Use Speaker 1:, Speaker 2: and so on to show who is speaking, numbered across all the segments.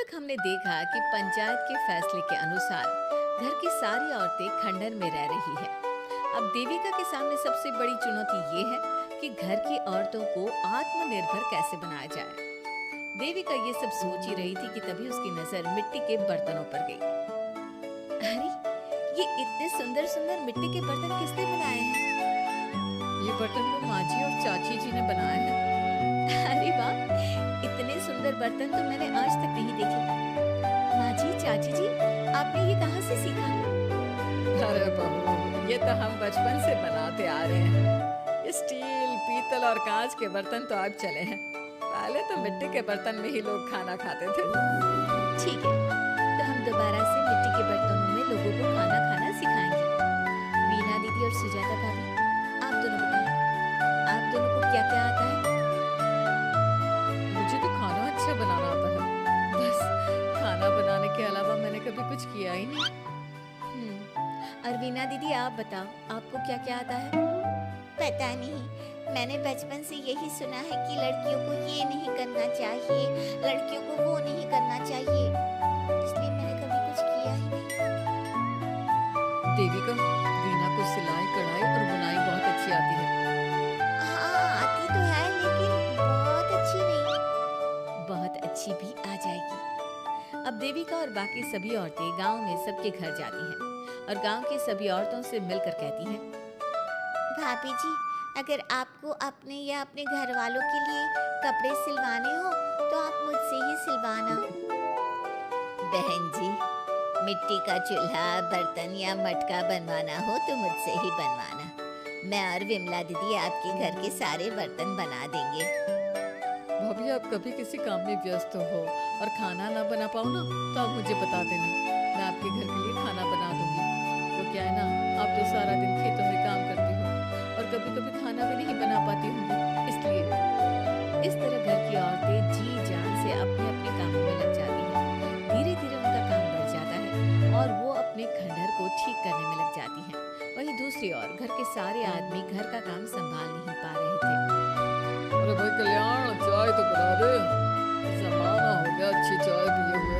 Speaker 1: तक हमने देखा कि पंचायत के फैसले के अनुसार घर की सारी औरतें खंडहर में रह रही है। अब देविका के सामने सबसे बड़ी चुनौती ये है कि घर की औरतों को आत्मनिर्भर कैसे बनाया जाए। देविका ये सब सोच ही रही थी कि तभी उसकी नजर मिट्टी के बर्तनों पर गई। अरे, ये इतने सुंदर सुंदर मिट्टी के बर्तन किसने बनाए हैं? ये बर्तन तो माँ जी और चाची जी ने बनाए हैं। अरे वाह, इतने सुंदर बर्तन तो मैंने आज तक नहीं देखे। माँ जी, चाची जी, आपने ये कहाँ से सीखा? अरे बहू, ये तो हम बचपन से बनाते आ रहे हैं। ये स्टील, पीतल और कांच के बर्तन तो अब चले हैं। पहले तो मिट्टी के बर्तन में ही लोग खाना खाते थे। ठीक है, तो हम दोबारा से मिट्टी के बर्तनों में लोगों को खाना खाना सिखाएंगे। वीना दीदी और सुजाता भाभी, आप दोनों बताओ, आप दोनों को क्या क्या आता है? मुझे तो खाना अच्छा बनाना आता है। बस खाना बनाने के अलावा मैंने कभी कुछ किया ही नहीं। और वीना दीदी, आप बताओ, आपको क्या क्या आता है? पता नहीं, मैंने बचपन से यही सुना है कि लड़कियों को ये नहीं करना चाहिए, लड़कियों को वो नहीं करना चाहिए, इसलिए मैंने कभी कुछ किया ही नहीं। देविका, वीना को सिलाई, कढ़ाई और बुनाई बहुत अच्छी आती है। हाँ, आती तो है, लेकिन बहुत अच्छी नहीं। बहुत अच्छी भी आ जाएगी। अब देविका और बाकी सभी औरतें गांव में सबके घर जाती हैं और गांव की सभी औरतों से मिलकर कहती हैं, भाभी जी, अगर आपको अपने या अपने घर वालों के लिए कपड़े सिलवाने हो तो आप मुझसे ही सिलवाना। बहन जी, मिट्टी का चूल्हा, बर्तन या मटका बनवाना हो तो मुझसे ही बनवाना। मैं और विमला दीदी आपके घर के सारे बर्तन बना देंगे। भाभी, आप कभी किसी काम में व्यस्त हो और खाना ना बना पाओ ना, तो आप मुझे बता देना, मैं आपके घर के लिए खाना बना दूंगी। तो क्या है ना, आप तो सारा दिन खेतों में काम करती हो और कभी कभी खाना भी नहीं बना पाती होंगी, इसलिए इस तरह घर की औरतें जी जान से अपने अपने कामों में लग जाती हैं। धीरे धीरे उनका काम बढ़ जाता है और वो अपने खंडहर को ठीक करने में लग जाती हैं। वहीं दूसरी ओर घर के सारे आदमी घर का काम संभाल नहीं पा रहे थे। अरे भाई कल्याण, चाय तो बना दे, जमाना हो गया अच्छी चाय पिए हुए।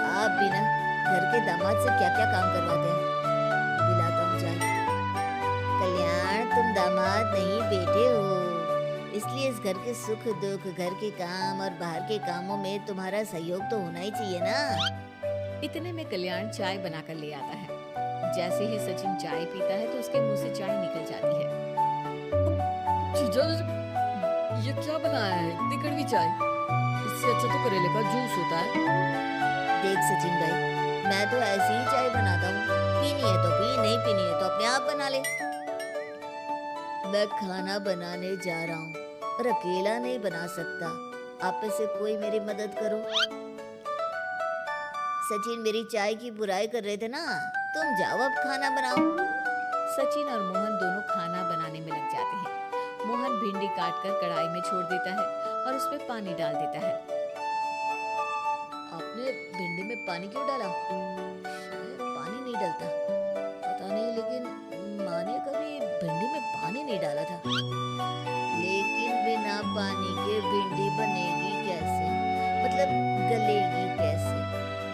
Speaker 1: आप भी ना घर के दामाद से क्या क्या काम करवाते हैं? पिलाता हूँ चाय। कल्याण, तुम दामाद नहीं बेटे हो, इसलिए इस घर के सुख दुख, घर के काम और बाहर के कामों में तुम्हारा सहयोग तो होना ही चाहिए ना। इतने में कल्याण चाय बनाकर ले आता है। जैसे ही सचिन चाय पीता है तो उसके मुंह से चाय निकल जाती है। जीजा, ये क्या बनाया है? इतनी कड़वी चाय, इससे अच्छा तो करेले का जूस होता है। देख सचिन भाई, मैं तो ऐसी ही चाय बनाता हूँ, पीनी है तो पी, नहीं पीनी है तो अपने आप बना ले। मैं खाना बनाने जा रहा हूँ और अकेला नहीं बना सकता, आप में से कोई मेरी मदद करो। सचिन मेरी चाय की बुराई कर रहे थे ना, तुम जाओ अब खाना बनाओ। सचिन और मोहन दोनों खाना बनाने में लग जाते हैं। मोहन भिंडी काटकर कढ़ाई में छोड़ देता है और उसमें पानी डाल देता है। आपने भिंडी में पानी क्यों डाला? शायद पानी नहीं डलता, पता नहीं, लेकिन माँ ने कभी भिंडी में पानी नहीं डाला था। लेकिन बिना पानी के भिंडी बनेगी कैसे? मतलब गलेगी कैसे?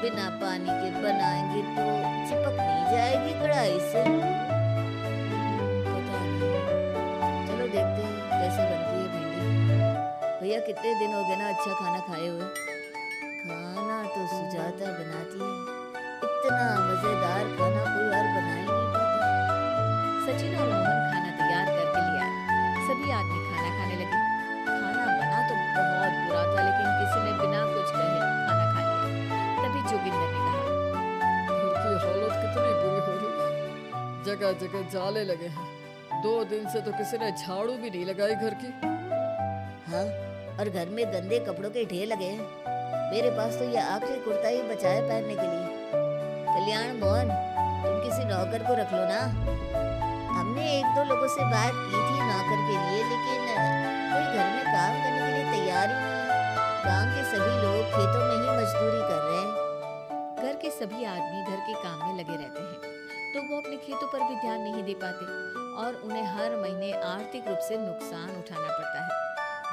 Speaker 1: बिना पानी के बनाएंगे तो चिपक नहीं जाएगी कढ़ाई से। पता नहीं, चलो देखते हैं कैसे बनती है भिंडी। भैया, कितने दिन हो गए ना अच्छा खाना खाए हुए। खाना तो सुजाता बनाती है, इतना मजेदार खाना कोई और बना ही नहीं पाता। सचिन और मोहन खाना तैयार करके ले आए। सभी आदमी खाना खाने लगे। खाना बना तो बहुत बुरा था, लेकिन किसी ने बिना कुछ कहे खाना खा लिया। तभी जोगिंदर ने कहा, घर की हालत कितनी बुरी हो रही है, जगह जगह जाले लगे हैं। 2 दिन से तो किसी ने झाड़ू भी नहीं लगाई घर की। हाँ, और घर में गंदे कपड़ों के ढेर लगे हैं। मेरे पास तो ये आखिरी कुर्ता ही बचा है पहनने के लिए। कल्याण, मोहन, तुम किसी नौकर को रख लो ना। हमने 1-2 लोगों से बात की थी नौकर के लिए, लेकिन कोई घर में काम करने के लिए तैयार ही नहीं है। गांव के सभी लोग खेतों में ही मजदूरी कर रहे हैं। घर के सभी आदमी घर के काम में लगे रहते हैं, तो वो अपने खेतों पर भी ध्यान नहीं दे पाते और उन्हें हर महीने आर्थिक रूप से नुकसान उठाना पड़ता है।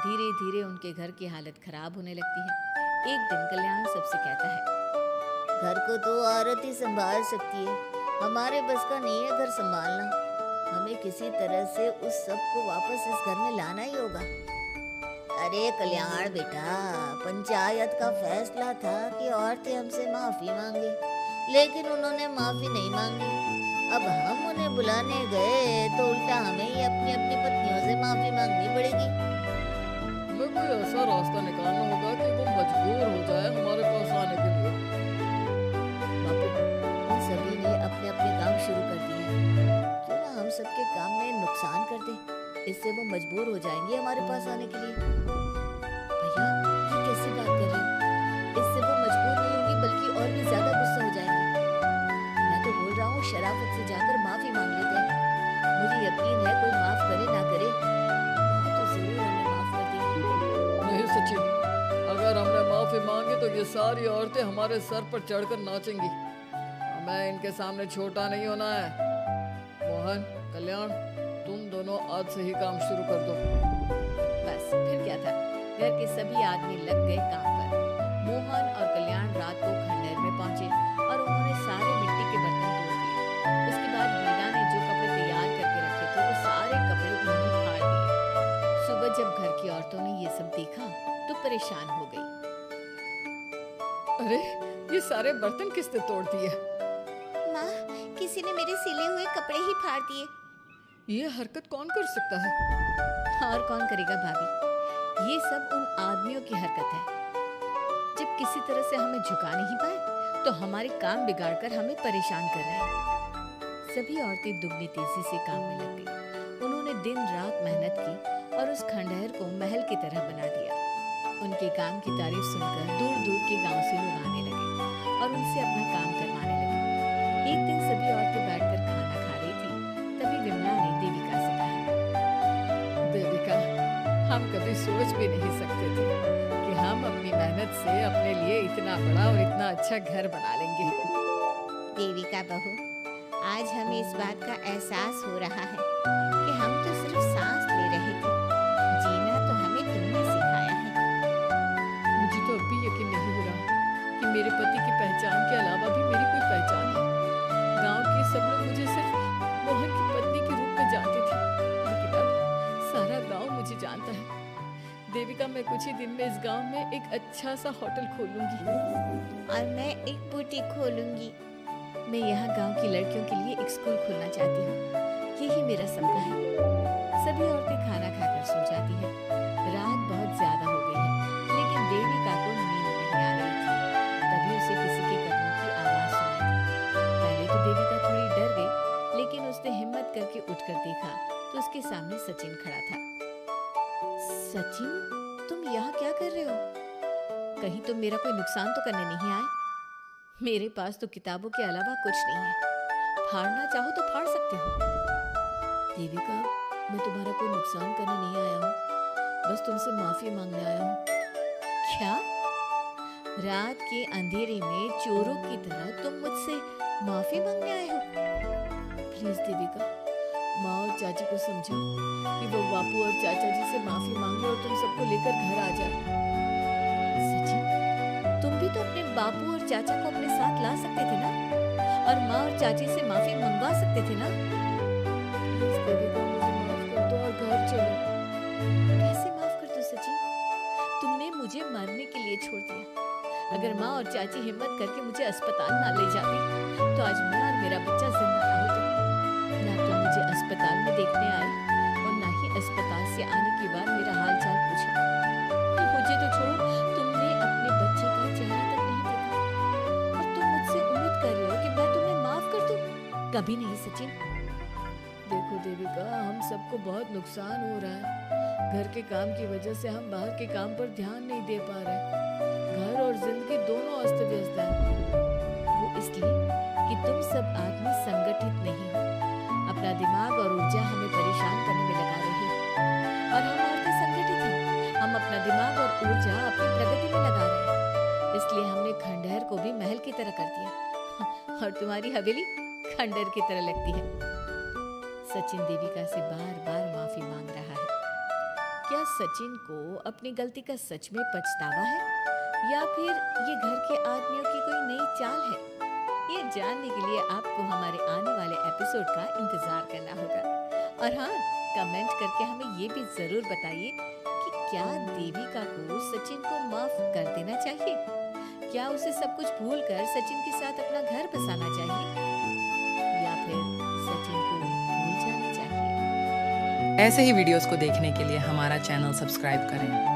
Speaker 1: धीरे धीरे उनके घर की हालत खराब होने लगती है। एक दिन कल्याण सबसे कहता है,
Speaker 2: घर को तो औरत ही संभाल सकती है, हमारे बस का नहीं है घर संभालना। हमें किसी तरह से उस सब को वापस इस घर में लाना ही होगा। अरे कल्याण बेटा, पंचायत का फैसला था कि औरतें हमसे माफी मांगे, लेकिन उन्होंने माफी नहीं मांगी। अब हम उन्हें बुलाने गए तो उल्टा हमें ही अपनी अपनी पत्नियों से माफी मांगनी पड़ेगी।
Speaker 3: हमें कोई ऐसा रास्ता निकालना होगा कि वो मजबूर हो जाए हमारे पास आने के लिए।
Speaker 2: बापू, उन सभी ने अपने अपने काम शुरू कर दिए हैं। क्यों ना हम सबके काम में नुकसान कर दें, इससे वो मजबूर हो जाएंगे हमारे पास आने के लिए। भैया, ये कैसी बात कर रहे हो? इससे वो मजबूर नहीं होंगी बल्कि और भी ज्यादा गुस्सा हो जाएंगी। मैं तो बोल रहा हूँ शराफत से जाकर माफी मांग लेते हैं। मुझे यकीन है कोई माफ करे ना करे, माँ तो जरूर हमें माफ कर देगी।
Speaker 3: नहीं सचिन, अगर हमने माफी मांगी तो ये सारी औरतें हमारे सर पर चढ़कर नाचेंगी। हमें इनके सामने छोटा नहीं होना है। मोहन, कल्याण, तुम दोनों आज से ही काम शुरू कर दो।
Speaker 1: बस फिर क्या था, घर के सभी आदमी लग गए काम पर। मोहन और कल्याण रात को खंडहर में पहुंचे और उन्होंने सारे मिट्टी के बर्तन तोड़ दिए। उसके बाद मीना ने जो कपड़े तैयार करके रखे थे वो सारे कपड़े उन्होंने फाड़ दिए। सुबह जब घर की औरतों ने ये सब देखा तो परेशान हो गई।
Speaker 3: अरे, ये सारे बर्तन किसने तोड़ दिए?
Speaker 2: माँ, किसी ने मेरे सिले हुए कपड़े ही फाड़ दिए।
Speaker 3: ये हरकत कौन कर सकता है?
Speaker 1: और कौन करेगा भाभी, ये सब उन आदमियों की हरकत है। जब किसी तरह से हमें झुका नहीं पाए तो हमारे काम बिगाड़कर हमें परेशान कर रहे हैं। सभी औरतें दुगनी तेजी से काम में लग गई। उन्होंने दिन रात मेहनत की और उस खंडहर को महल की तरह बना दिया। उनके काम की तारीफ सुनकर दूर दूर के गांव से लोग आने लगे और उनसे अपना काम करवाने लगे। एक दिन सभी औरतें बैठकर खाना खा रही थी, तभी विमला ने देविका से कहा,
Speaker 3: देविका, हम कभी सोच भी नहीं सकते थे कि हम अपनी मेहनत से अपने लिए इतना बड़ा और इतना अच्छा घर बना लेंगे।
Speaker 2: देविका बहू, आज हमें इस बात का एहसास हो रहा है कि हम तो सिर्फ सांस ले रहे थे, जीना तो हमें तुमने सिखाया है।
Speaker 3: मुझे तो अब भी यकीन नहीं हो रहा कि मेरे पति की पहचान के अलावा भी मेरी कोई पहचान है। गांव के सब लोग मुझे सिर्फ मोहन की पत्नी के रूप में जानते थे, लेकिन अब सारा गांव मुझे जानता है। देविका, मैं कुछ ही दिन में इस गांव में एक अच्छा सा होटल खोलूंगी
Speaker 2: और मैं एक बुटीक खोलूंगी।
Speaker 1: मैं यहाँ गांव की लड़कियों के लिए एक स्कूल खोलना चाहती हूँ, यही मेरा सपना है। सभी औरतें खाना खाकर सो जाती हैं। रात बहुत ज्यादा हो गई है, लेकिन देविका को नींद नहीं आ रही थी। तभी उसे किसी के कदमों की आवाज सुनाई दी। पहले तो देविका थोड़ी डर गई, लेकिन उसने हिम्मत करके उठकर देखा तो उसके सामने सचिन खड़ा था। सचिन, तुम यहाँ क्या कर रहे हो? कहीं तुम मेरा कोई नुकसान तो करने नहीं आए? मेरे पास तो किताबों के अलावा कुछ नहीं है, फाड़ना चाहो तो फाड़ सकते हो।
Speaker 2: देविका, मैं तुम्हारा कोई नुकसान करने नहीं आया हूँ, बस तुमसे माफी मांगने आया हूँ।
Speaker 1: क्या? रात के अंधेरे में चोरों की तरह तुम मुझसे माफी मांगने आए हो?
Speaker 2: प्लीज देविका, माँ और चाची को समझाओ कि वो बापू और चाचा जी से माफी मांगे और तुम सबको लेकर घर आ जाए।
Speaker 1: सचिन, तुम भी तो अपने बापू और चाचा को अपने साथ ला सकते थे ना, और माँ और चाची से माफी मंगवा सकते थे ना।
Speaker 2: प्लीज देविका, मुझे माफ कर दो और घर चलो।
Speaker 1: कैसे माफ कर दो सचिन? तुमने मुझे मरने के लिए छोड़ दिया। अगर माँ और चाची हिम्मत करके मुझे अस्पताल ना ले जाती तो आज मैं और मेरा बच्चा जिंदा ना होते। ना तुम मुझे अस्पताल में देखने आए और ना ही अस्पताल से आने के बाद मेरा हाल चाल पूछा। मुझे तो छोड़ो, तुमने अपने बच्चे का चेहरा तक नहीं देखा और तुम मुझसे उम्मीद कर रहे हो कि मैं तुम्हें माफ कर दूं? कभी नहीं सचिन।
Speaker 2: देखो देविका, हम सबको बहुत नुकसान हो रहा है। घर के काम की वजह से हम बाहर के काम पर ध्यान नहीं दे पा रहे। घर और जिंदगी दोनों अस्त व्यस्त है।
Speaker 1: वो इसलिए कि तुम सब आदमी संगठित नहीं हो। अपना दिमाग और ऊर्जा हमें परेशान करने में लगा रही है, और हम औरतें संगठित हैं। हम अपना दिमाग और ऊर्जा अपनी प्रगति में लगा रहे हैं। इसलिए हमने खंडहर को भी महल की तरह कर दिया और तुम्हारी हवेली खंडहर की तरह लगती है। सचिन देविका से बार बार माफी मांग रहा है। क्या सचिन को अपनी गलती का सच में पछतावा है या फिर ये घर के आदमियों की कोई नई चाल है? ये जानने के लिए आपको हमारे आने वाले एपिसोड का इंतजार करना होगा। और हाँ, कमेंट करके हमें ये भी जरूर बताइए कि क्या देविका को सचिन को माफ कर देना चाहिए? क्या उसे सब कुछ भूलकर सचिन के साथ अपना घर बसाना चाहिए या फिर सचिन को भूल जाना चाहिए?
Speaker 4: ऐसे ही वीडियोस को देखने के लिए हमारा चैनल सब्सक्राइब करें।